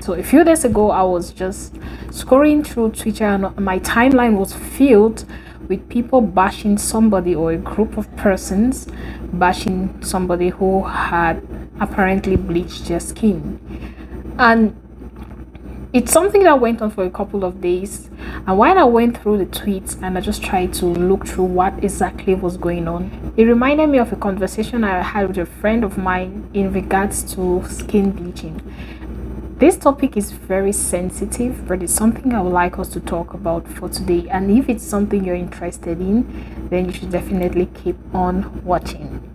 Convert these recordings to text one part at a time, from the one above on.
So a few days ago, I was just scrolling through Twitter and my timeline was filled with people bashing somebody or a group of persons bashing somebody who had apparently bleached their skin. And it's something that went on for a couple of days. And while I went through the tweets and I just tried to look through what exactly was going on, it reminded me of a conversation I had with a friend of mine in regards to skin bleaching. This topic is very sensitive, but it's something I would like us to talk about for today. And if it's something you're interested in, then you should definitely keep on watching.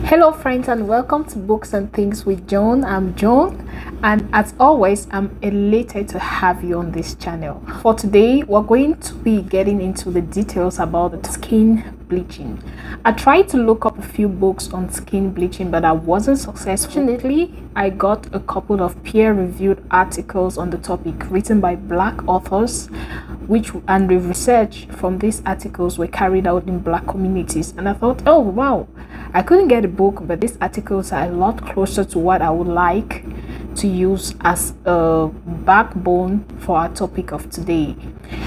Hello friends, and welcome to Books and Things with Joan. I'm Joan, and as always, I'm elated to have you on this channel. For today, we're going to be getting into the details about the skin bleaching. I tried to look up a few books on skin bleaching, but I wasn't successful. Fortunately, I got a couple of peer-reviewed articles on the topic written by Black authors, and the research from these articles were carried out in Black communities. And I thought, oh wow, I couldn't get a book, but these articles are a lot closer to what I would like to use as a backbone for our topic of today.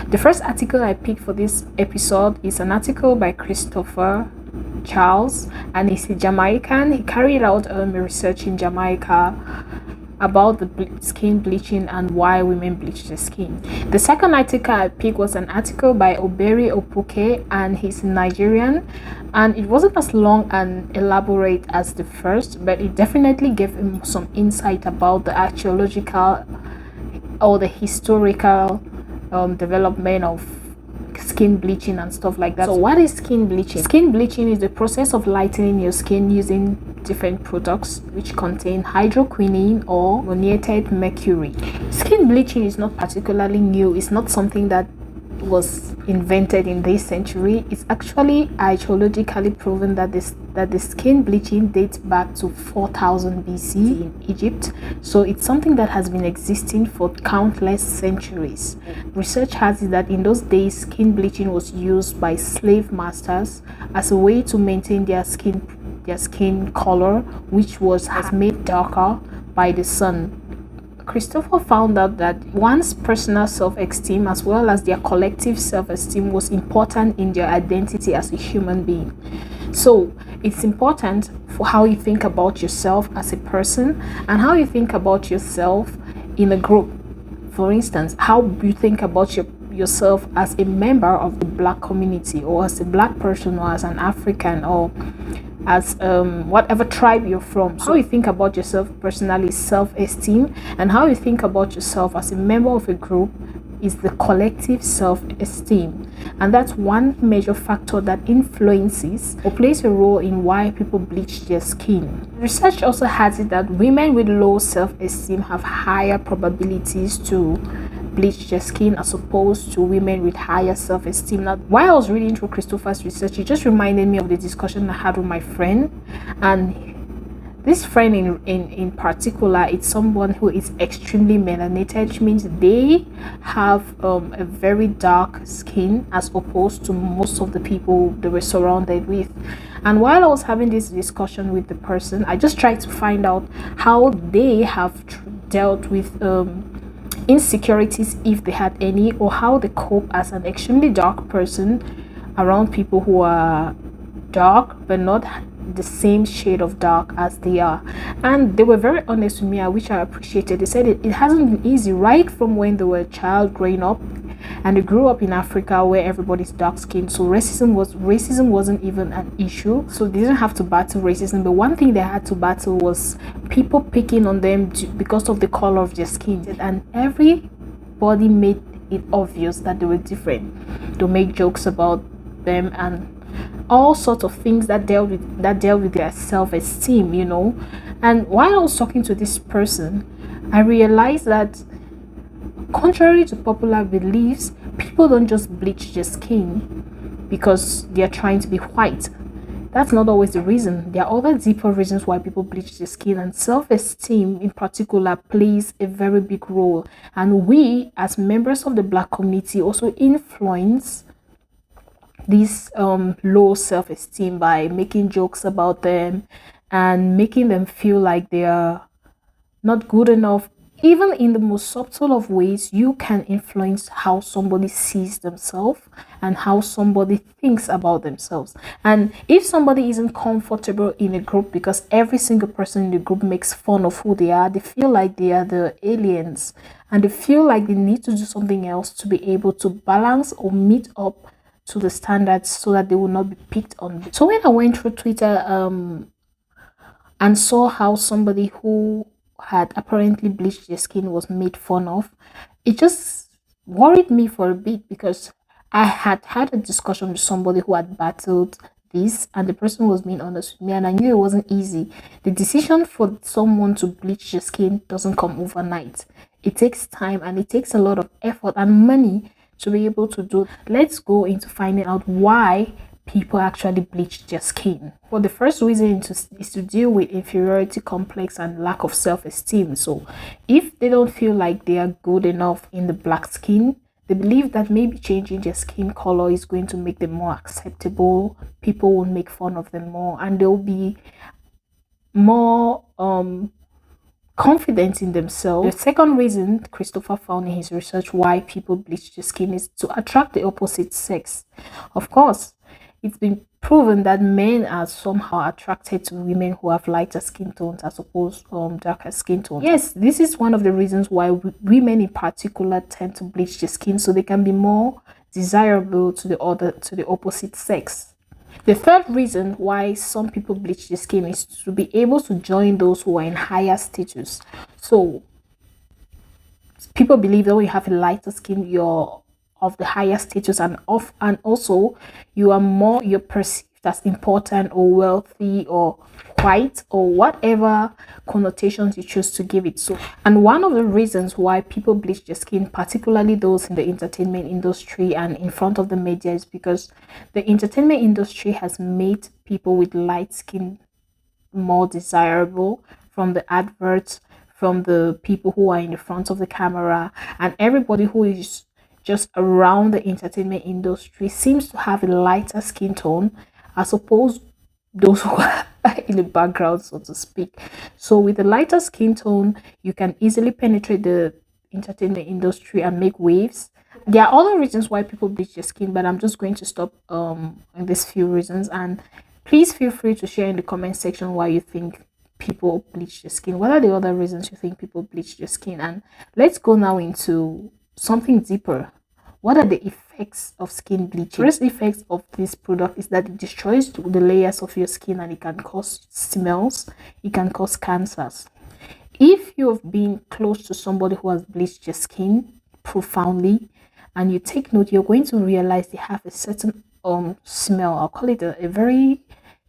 The first article I picked for this episode is an article by Christopher Charles, and he's a Jamaican. He carried out research in Jamaica about the skin bleaching and why women bleach their skin. The second article I picked was an article by Oberi Opuke, and he's Nigerian, and it wasn't as long and elaborate as the first, but it definitely gave him some insight about the archaeological or the historical development of skin bleaching and stuff like that. So what is skin bleaching? Skin bleaching is the process of lightening your skin using different products which contain hydroquinone or ammoniated mercury. Skin bleaching is not particularly new. It's not something that was invented in this century. It's actually archaeologically proven that the skin bleaching dates back to 4000 BC in Egypt. So it's something that has been existing for countless centuries. Research has it that in those days, skin bleaching was used by slave masters as a way to maintain their skin color, which was made darker by the sun. Christopher found out that one's personal self-esteem as well as their collective self-esteem was important in their identity as a human being. So it's important for how you think about yourself as a person and how you think about yourself in a group. For instance, how you think about yourself as a member of the Black community, or as a Black person, or as an African, or as whatever tribe you're from. So how you think about yourself personally is self-esteem, and how you think about yourself as a member of a group is the collective self-esteem. And that's one major factor that influences or plays a role in why people bleach their skin. Research also has it that women with low self-esteem have higher probabilities to bleach their skin as opposed to women with higher self-esteem. Now, while I was reading through Christopher's research, it just reminded me of the discussion I had with my friend. And this friend in particular, it's someone who is extremely melanated, which means they have a very dark skin as opposed to most of the people they were surrounded with. And while I was having this discussion with the person, I just tried to find out how they have dealt with insecurities, if they had any, or how they cope as an extremely dark person around people who are dark but not the same shade of dark as they are. And they were very honest with me, which I appreciated. They said it hasn't been easy right from when they were a child growing up, and they grew up in Africa where everybody's dark skinned, so racism wasn't even an issue, so they didn't have to battle racism. But one thing they had to battle was people picking on them because of the color of their skin, and everybody made it obvious that they were different. They'll make jokes about them and all sorts of things that dealt with their self-esteem, you know. And while I was talking to this person, I realized that contrary to popular beliefs, people don't just bleach their skin because they're trying to be white. that's not always the reason. There are other deeper reasons why people bleach their skin, and self-esteem in particular plays a very big role. And we, as members of the Black community, also influence this low self-esteem by making jokes about them and making them feel like they are not good enough. Even in the most subtle of ways, you can influence how somebody sees themselves and how somebody thinks about themselves. And if somebody isn't comfortable in a group because every single person in the group makes fun of who they are, they feel like they are the aliens, and they feel like they need to do something else to be able to balance or meet up to the standards so that they will not be picked on. So when I went through Twitter and saw how somebody who had apparently bleached their skin was made fun of, it just worried me for a bit, because I had had a discussion with somebody who had battled this, and the person was being honest with me, and I knew it wasn't easy. The decision for someone to bleach their skin doesn't come overnight. It takes time, and it takes a lot of effort and money to be able to do. Let's go into finding out why people actually bleach their skin. Well, the first reason is to deal with inferiority complex and lack of self-esteem. So if they don't feel like they are good enough in the black skin, they believe that maybe changing their skin color is going to make them more acceptable, people will make fun of them more, and they'll be more confident in themselves. The second reason Christopher found in his research why people bleach their skin is to attract the opposite sex. Of course, it's been proven that men are somehow attracted to women who have lighter skin tones as opposed to darker skin tones. Yes, this is one of the reasons why women in particular tend to bleach their skin, so they can be more desirable to the opposite sex. The third reason why some people bleach their skin is to be able to join those who are in higher status. So people believe that when you have a lighter skin, you're of the higher status, and also you're perceived as important or wealthy or white or whatever connotations you choose to give it. So, and one of the reasons why people bleach their skin, particularly those in the entertainment industry and in front of the media, is because the entertainment industry has made people with light skin more desirable, from the adverts, from the people who are in the front of the camera, and everybody who is just around the entertainment industry seems to have a lighter skin tone as opposed those who are in the background, so to speak. So with a lighter skin tone, you can easily penetrate the entertainment industry and make waves. There are other reasons why people bleach their skin, but I'm just going to stop in these few reasons, and please feel free to share in the comment section why you think people bleach their skin. What are the other reasons you think people bleach their skin? And let's go now into something deeper. What are the effects of skin bleaching? First effects of this product is that it destroys the layers of your skin, and it can cause smells, it can cause cancers. If you've been close to somebody who has bleached your skin profoundly and you take note, you're going to realize they have a certain smell. I'll call it a very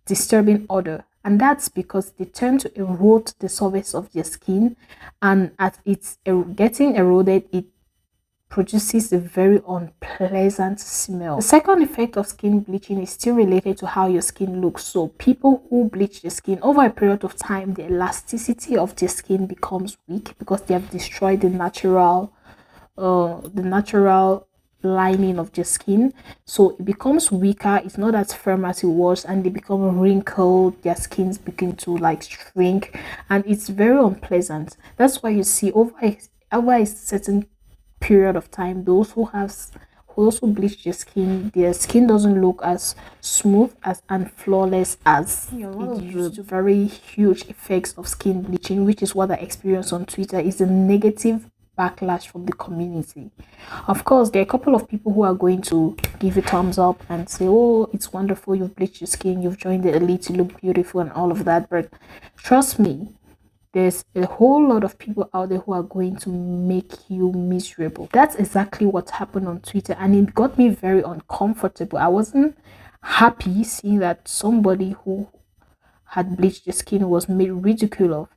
disturbing odor, and that's because they tend to erode the surface of your skin, and as it's getting eroded, it produces a very unpleasant smell. The second effect of skin bleaching is still related to how your skin looks. So people who bleach their skin, over a period of time, the elasticity of their skin becomes weak because they have destroyed the natural lining of their skin. So it becomes weaker, it's not as firm as it was, and they become wrinkled, their skins begin to like shrink, and it's very unpleasant. That's why you see over a certain period of time, those who also bleach their skin doesn't look as smooth and flawless as it used to. Very huge effects of skin bleaching, which is what I experienced on Twitter, is a negative backlash from the community. Of course, there are a couple of people who are going to give you thumbs up and say, oh, it's wonderful, you've bleached your skin, you've joined the elite, you look beautiful and all of that. But trust me, there's a whole lot of people out there who are going to make you miserable. That's exactly what happened on Twitter, and it got me very uncomfortable. I wasn't happy seeing that somebody who had bleached their skin was made ridicule of.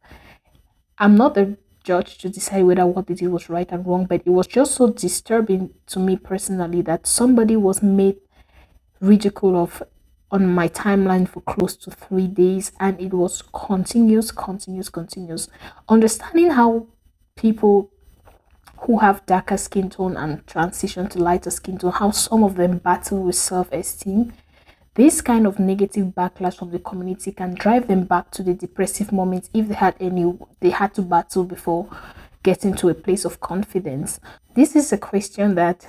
I'm not a judge to decide whether what they did was right and wrong, but it was just so disturbing to me personally that somebody was made ridicule of on my timeline for close to 3 days, and it was continuous. Understanding how people who have darker skin tone and transition to lighter skin tone, how some of them battle with self-esteem. This kind of negative backlash from the community can drive them back to the depressive moments if they had to battle before getting to a place of confidence. This is a question that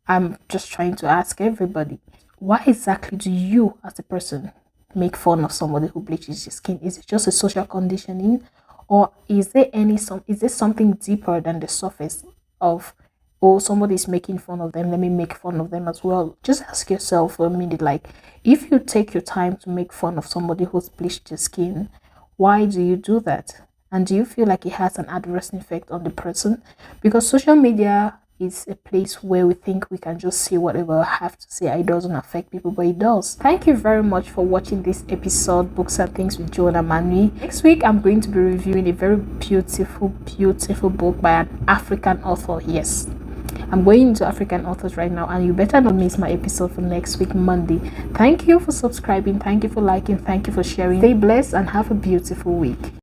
I'm just trying to ask everybody. Why exactly do you as a person make fun of somebody who bleaches your skin? Is it just a social conditioning, or is there something deeper than the surface of, oh, somebody's making fun of them, let me make fun of them as well? Just ask yourself for a minute, like, if you take your time to make fun of somebody who's bleached your skin, why do you do that? And do you feel like it has an adverse effect on the person? Because social media is a place where we think we can just say whatever I have to say. It doesn't affect people, but it does. Thank you very much for watching this episode, Books and Things with Joan and Manu. Next week, I'm going to be reviewing a very beautiful book by an African author. Yes, I'm going into African authors right now, and you better not miss my episode for next week, Monday. Thank you for subscribing. Thank you for liking. Thank you for sharing. Stay blessed and have a beautiful week.